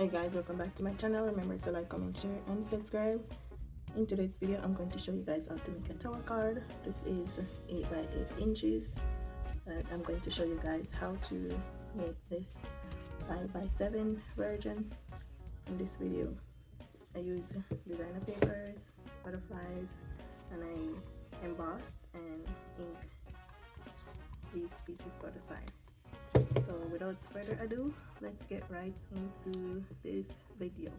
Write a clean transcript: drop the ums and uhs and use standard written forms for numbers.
Hey guys, welcome back to my channel. Remember to like, comment, share and subscribe. In today's video I'm going to show you guys how to make a tower card. This is 8 by 8 inches, but I'm going to show you guys how to make this 5 by 7 version. In this video I use designer papers, butterflies, and I embossed and ink these pieces for the side. So without further ado, let's get right into this video.